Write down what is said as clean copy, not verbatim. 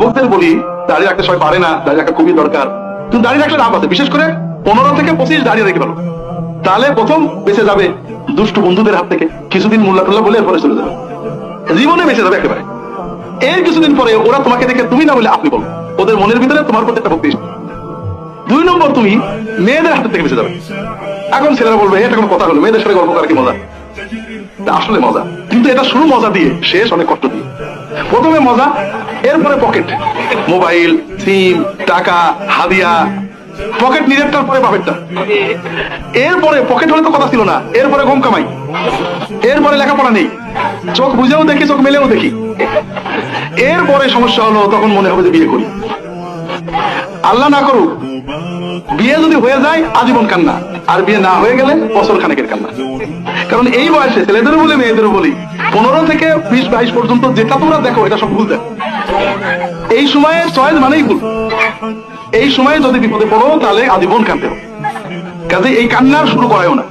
যুবকদের বলি দাড়ি রাখতে সবাই পারে না, দাড়ি রাখা খুবই দরকার, কিন্তু দাড়ি রাখলে লাভ আছে। বিশেষ করে 15 থেকে 25 দাঁড়িয়ে রেখে ভালো, তাহলে প্রথম বেঁচে যাবে দুষ্টু বন্ধুদের হাত থেকে, কিছুদিন মোল্লা টোল্লা বলে এরপরে চলে যাবে, জীবনে বেঁচে যাবে একেবারে। এর কিছুদিন পরে ওরা তোমাকে দেখে তুমি না বলে আপনি বলো, ওদের মনের ভিতরে তোমার প্রতি একটা ভক্তি। 2 নম্বর, তুমি মেয়েদের হাতের থেকে বেঁচে যাবে। এখন ছেলেরা বলবে এটা কোনো কথা হলো, মেয়েদের সাথে গল্প করা কি মজা? আসলে মজা, কিন্তু এটা শুরু মজা দিয়ে, শেষ অনেক কষ্ট দিয়ে। প্রথমে মজা, এরপরে পকেট, মোবাইল, সিম, টাকা, হাদিয়া। পকেট নিজেরটার পরে বাপেরটা, এরপরে পকেট হলে তো কথা ছিল না, এরপরে গম কামাই, এরপরে লেখাপড়া নেই, চোখ বুঝেও দেখি, চোখ মেলেও দেখি। এরপরে সমস্যা হলো, তখন মনে হবে যে বিয়ে করি। আল্লাহ না করুক, বিয়ে যদি হয়ে যায় আজীবন কান্না, আর বিয়ে না হয়ে গেলে বছর খানেকের কান্না। কারণ এই বয়সে ছেলেদেরও বলি মেয়েদেরও বলি, 15 থেকে 20-22 পর্যন্ত যেটা তোমরা দেখো এটা সব ভুল দেখো। এই সময়ে চয়েস মানেই ভুল। এই সময়ে যদি বিপদে পড়ো তাহলে আজীবন কাঁদতে হবে। কাজে এই কান্নার শুরু করায়ও না।